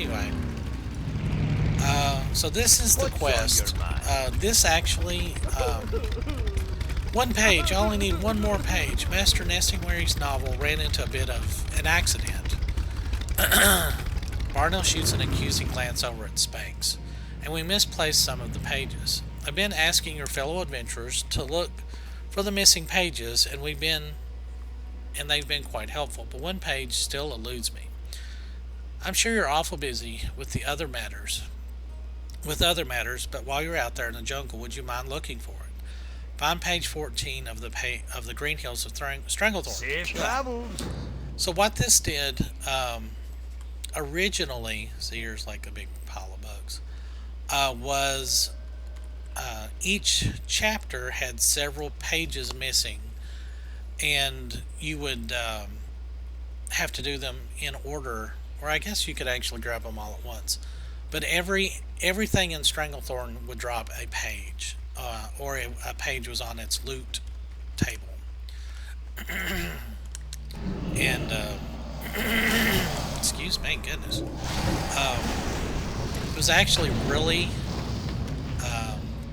anyway, so this is the quest. This actually, one page. I only need one more page. Master Nestingwary's novel ran into a bit of an accident. Barnell shoots an accusing glance over at Spanx, and we misplaced some of the pages. I've been asking your fellow adventurers to look for the missing pages, and they've been quite helpful, but one page still eludes me. I'm sure you're awful busy with other matters, but while you're out there in the jungle, would you mind looking for it? Find page 14 of the Green Hills of Stranglethorn. Safe travels. So what this did, originally, see here's like a big pile of bugs, was each chapter had several pages missing, and you would have to do them in order, or I guess you could actually grab them all at once. But everything in Stranglethorn would drop a page, or a page was on its loot table. And excuse me, goodness, it was actually really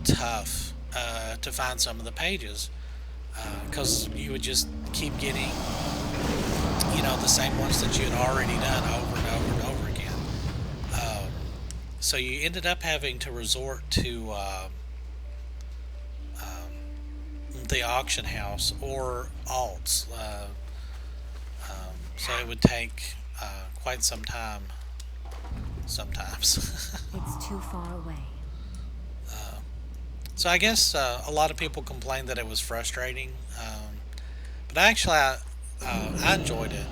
tough to find some of the pages, because you would just keep getting, the same ones that you had already done over and over and over again. So you ended up having to resort to the auction house or alts. So it would take quite some time sometimes. It's too far away. So I guess a lot of people complained that it was frustrating, but actually I enjoyed it.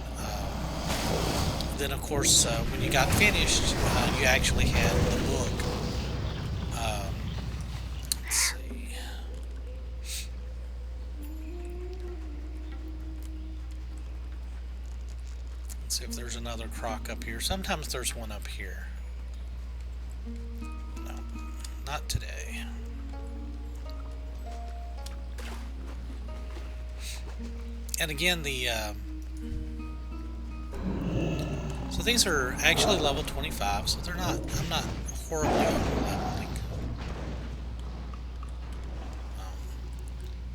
Then of course when you got finished, you actually had the book. Let's see. Let's see if there's another croc up here. Sometimes there's one up here. No, not today. And again, so these are actually level 25, so they're not, I'm not horribly over-leveling.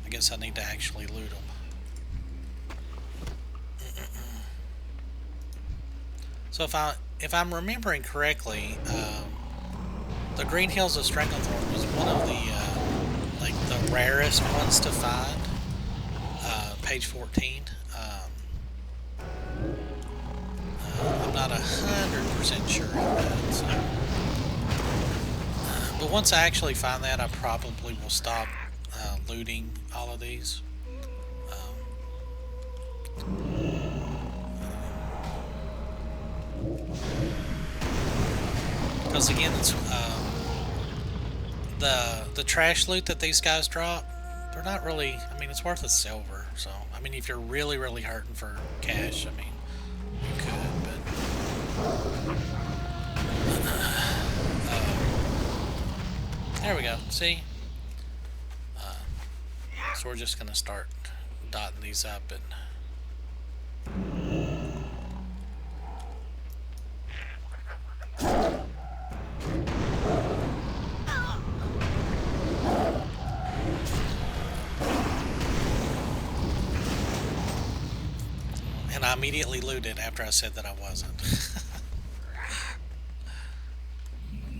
I guess I need to actually loot them. So if I'm remembering correctly, the Green Hills of Stranglethorn was one of the like the rarest ones to find. Page 14. I'm not 100% sure on that. So. But once I actually find that, I probably will stop looting all of these. Because again, it's the trash loot that these guys drop. They're not really. I mean, it's worth a silver. So I mean, if you're really hurting for cash, I mean, you could. But there we go. See. So we're just gonna start dotting these up and. And I immediately looted after I said that I wasn't.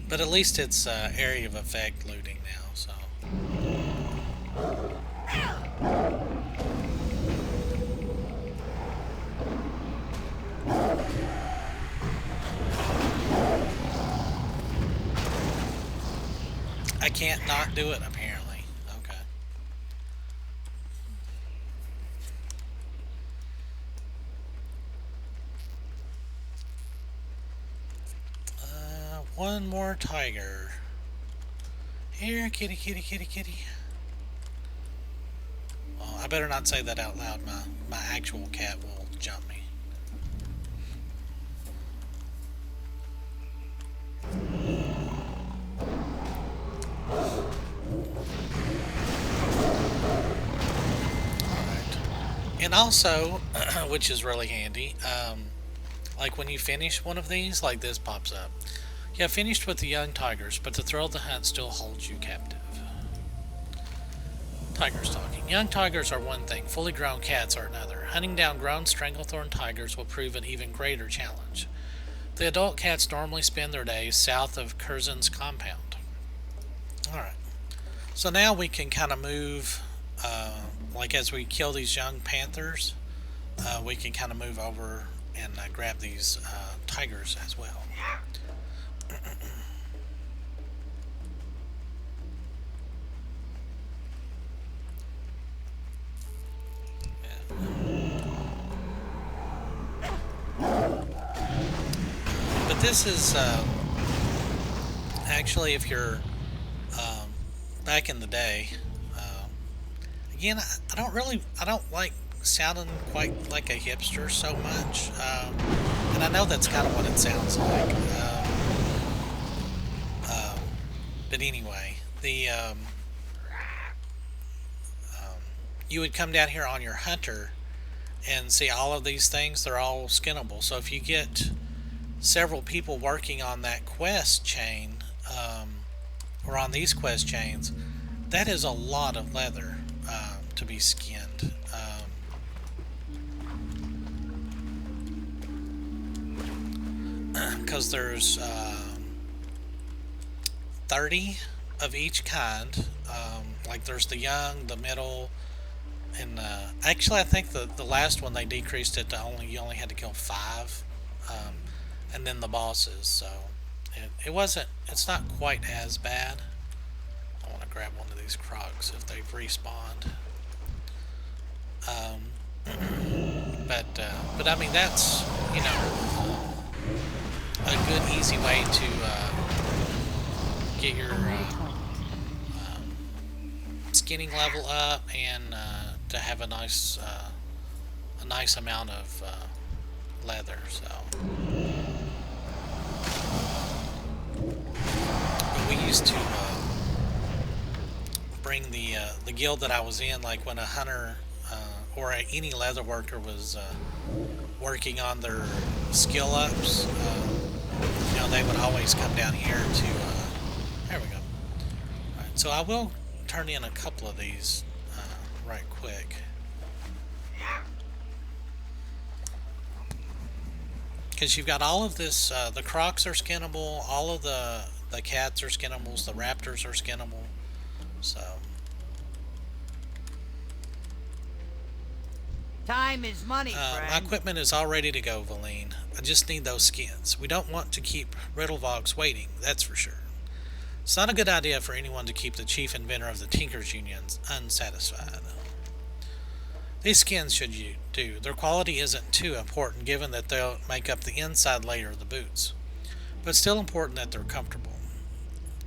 But at least it's area of effect looting now, so. I can't not do it, apparently. Okay. One more tiger. Here, kitty, kitty, kitty, kitty. Well, I better not say that out loud. My actual cat will jump me. And also, which is really handy, Like when you finish one of these, like this pops up. You have finished with the young tigers, but the thrill of the hunt still holds you captive. Tigers talking. Young tigers are one thing, fully grown cats are another. Hunting down grown stranglethorn tigers will prove an even greater challenge. The adult cats normally spend their days south of Curzon's compound. Alright, so now we can kind of move, like as we kill these young panthers, we can kind of move over and grab these tigers as well. But this is actually, if you're back in the day, again, I don't like sounding quite like a hipster so much, and I know that's kind of what it sounds like. But anyway, you would come down here on your hunter and see all of these things. They're all skinnable. So if you get several people working on that quest chain, or on these quest chains, that is a lot of leather to be skinned. Because there's 30 of each kind. Like there's the young, the middle, and actually I think the last one they decreased it to you only had to kill 5, and then the bosses. So it's not quite as bad. I want to grab one of these crocs if they've respawned. But I mean, that's, a good easy way to get your skinning level up, and to have a nice amount of leather. So, but we used to bring the guild that I was in, like when a hunter or any leather worker was working on their skill ups, they would always come down here to. There we go. All right, so I will turn in a couple of these right quick. Because you've got all of this, the crocs are skinnable, all of the cats are skinnables, the raptors are skinnable, so. Time is money, friend. My equipment is all ready to go, Valine. I just need those skins. We don't want to keep Riddlevox waiting, that's for sure. It's not a good idea for anyone to keep the chief inventor of the Tinkers Union unsatisfied. These skins should you do. Their quality isn't too important, given that they'll make up the inside layer of the boots. But it's still important that they're comfortable.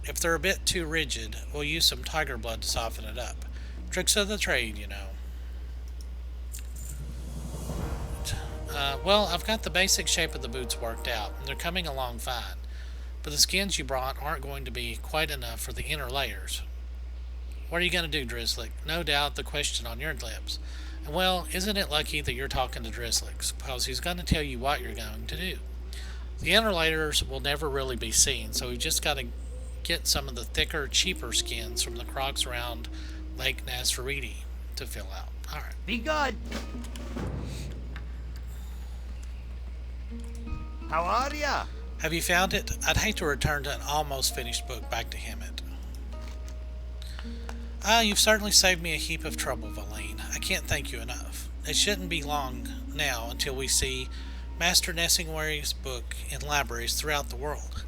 If they're a bit too rigid, we'll use some tiger blood to soften it up. Tricks of the trade, Well, I've got the basic shape of the boots worked out, and they're coming along fine. But the skins you brought aren't going to be quite enough for the inner layers. What are you going to do, Drizzlick? No doubt the question on your lips. And well, isn't it lucky that you're talking to Drizzlick, because he's going to tell you what you're going to do. The inner layers will never really be seen, so we've just got to get some of the thicker, cheaper skins from the crocs around Lake Nasfaridi to fill out. Alright. Be good. How are ya? Have you found it? I'd hate to return to an almost finished book back to Hemet. You've certainly saved me a heap of trouble, Valine. I can't thank you enough. It shouldn't be long now until we see Master Nessingwary's book in libraries throughout the world.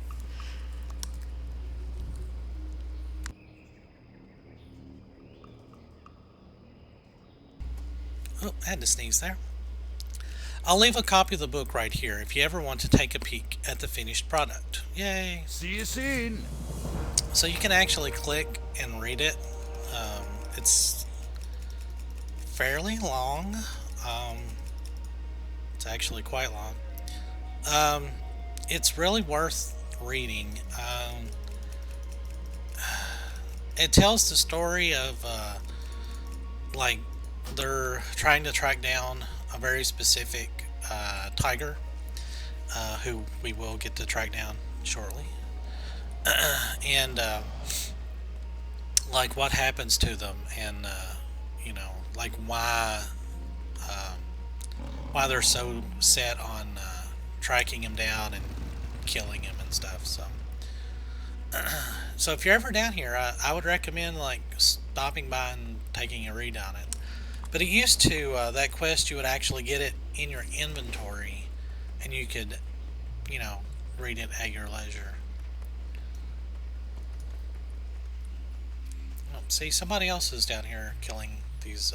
Oh, I had to sneeze there. I'll leave a copy of the book right here if you ever want to take a peek at the finished product. Yay! See you soon. So you can actually click and read it. It's fairly long. It's actually quite long. It's really worth reading. It tells the story of like they're trying to track down a very specific tiger, who we will get to track down shortly. And like what happens to them, and like why they're so set on tracking him down and killing him and stuff. So if you're ever down here, I would recommend like stopping by and taking a read on it. But it used to that quest, you would actually get it in your inventory, and you could, read it at your leisure. Oh, see, somebody else is down here killing these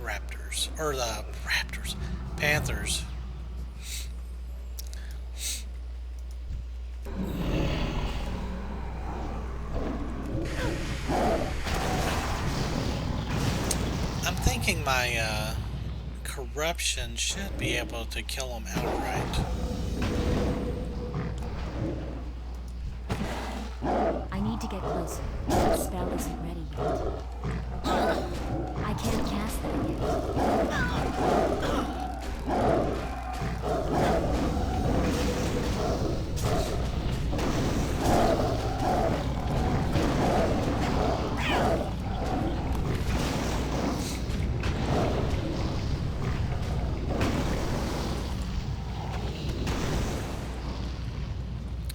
raptors, or the raptors, panthers. I'm thinking my corruption should be able to kill them outright. I need to get closer. The spell isn't ready yet. I can't cast that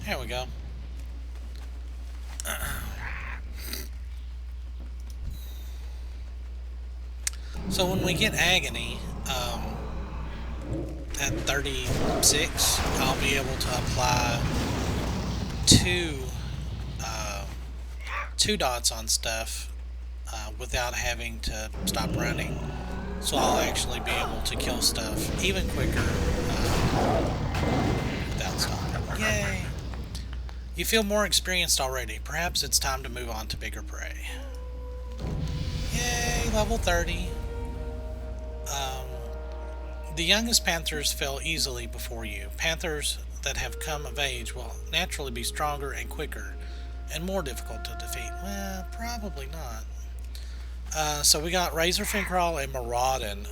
There we go. So when we get agony at 36, I'll be able to apply two dots on stuff without having to stop running. So I'll actually be able to kill stuff even quicker without stopping. Yay! You feel more experienced already. Perhaps it's time to move on to bigger prey. Yay, level 30. The youngest panthers fell easily before you. Panthers that have come of age will naturally be stronger and quicker and more difficult to defeat. Well, probably not. So we got Razorfin Crawl and Maraudin,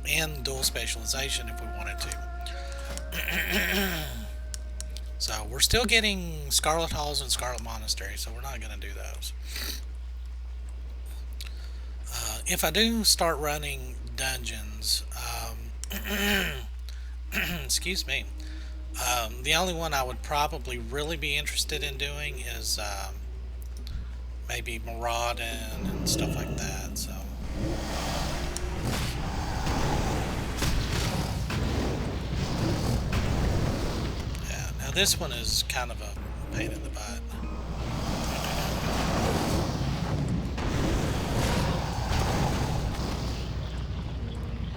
and dual specialization if we wanted to. So we're still getting Scarlet Halls and Scarlet Monastery, so we're not going to do those. If I do start running dungeons, excuse me, the only one I would probably really be interested in doing is maybe Maraudin and stuff like that. So. Yeah, now this one is kind of a pain in the butt.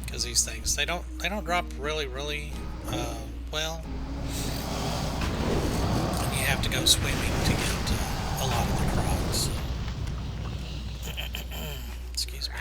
Because these things, they don't drop really well. And you have to go swimming to get a lot of the crocs. Excuse me.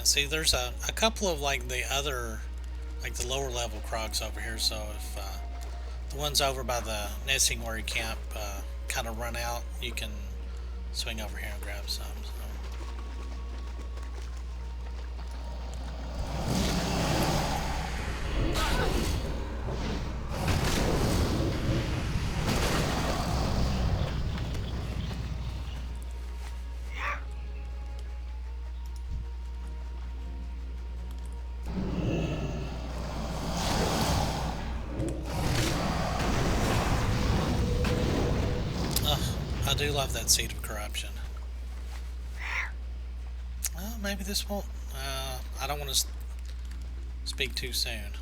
See, there's a couple of like the other, like the lower level crocs over here. So if the ones over by the Nessingwary camp kind of run out, you can swing over here and grab some. I do love that Seed of Corruption. Well, maybe this won't. I don't want to speak too soon.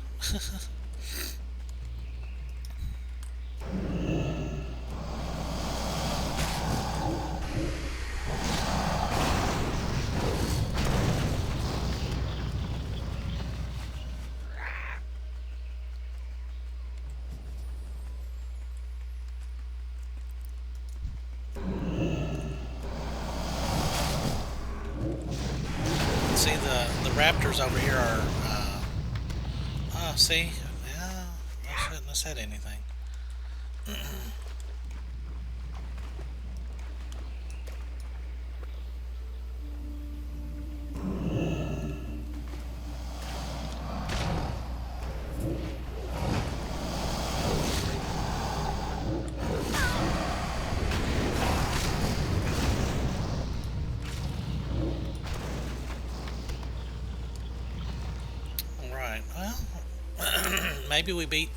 raptors over here are, oh, see? Yeah, I shouldn't have said anything. Alright, well, maybe we beat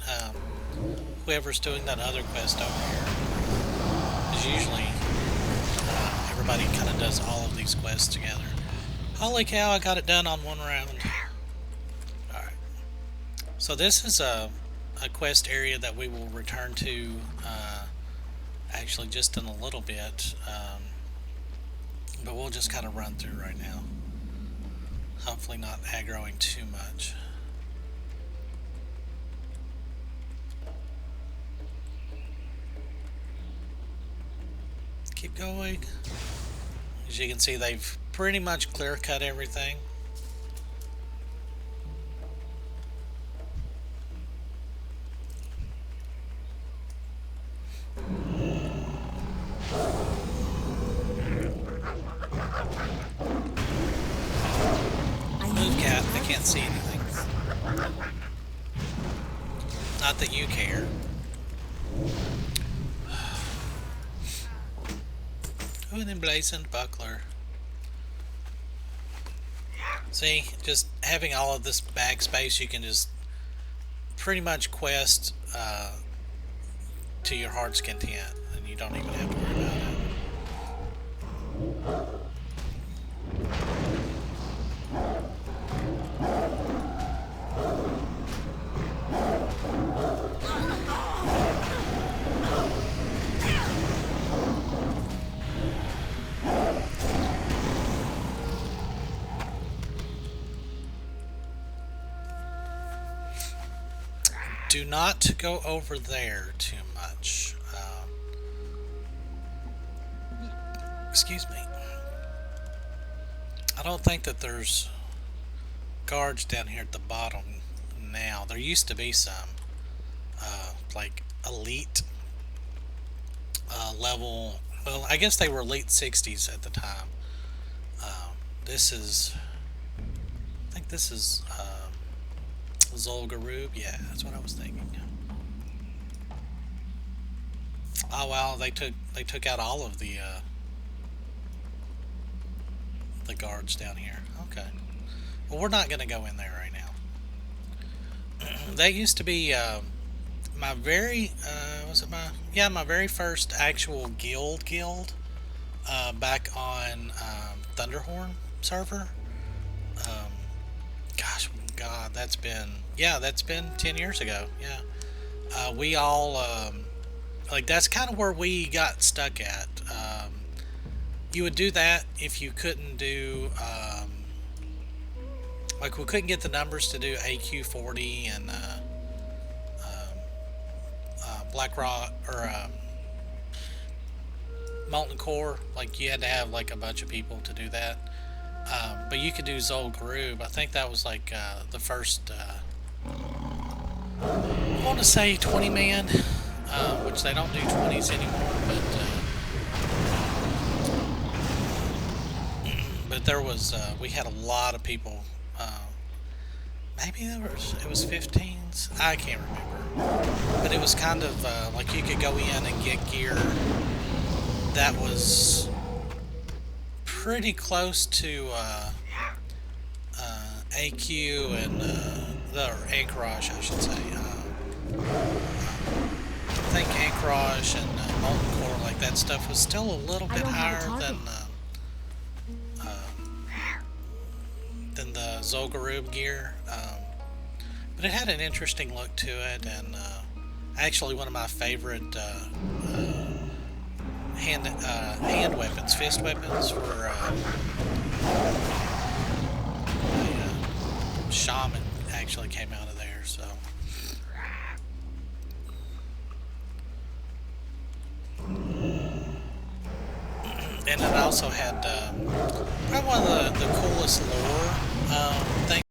whoever's doing that other quest over here. Because usually everybody kind of does all of these quests together. Holy cow, I got it done on one round. Alright. So this is a quest area that we will return to actually just in a little bit. But we'll just kind of run through right now. Hopefully not aggroing too much. Keep going. As you can see, they've pretty much clear cut everything. Move, cat. I can't see anything. Not that you care. Ooh, an emblazoned buckler. See, just having all of this backspace, you can just pretty much quest to your heart's content, and you don't even have to worry about it. Do not go over there too much. Excuse me. I don't think that there's guards down here at the bottom now. There used to be some, like elite level. Well, I guess they were elite 60s at the time. This is, I think this is Zolgarub. Yeah, that's what I was thinking. Oh wow, they took out all of the guards down here. Okay. Well, we're not gonna go in there right now. That used to be my very my very first actual guild back on Thunderhorn server. Gosh, God, that's been 10 years ago. Yeah, we all like that's kind of where we got stuck at. You would do that if you couldn't do like we couldn't get the numbers to do AQ40 and Black Rock or Molten Core. Like you had to have like a bunch of people to do that. But you could do Zolgarub. I think that was like the first I want to say 20 man, which they don't do 20s anymore, but there was we had a lot of people. Maybe it was 15s. I can't remember, but it was kind of like you could go in and get gear that was pretty close to AQ and the Anchorage, I should say. I think Anchorage and Molten Core, like that stuff, was still a little bit higher than the Zolgarub gear, but it had an interesting look to it, and actually one of my favorite hand weapons, fist weapons, were shaman actually came out of there. So and it also had probably one of the coolest lore Thank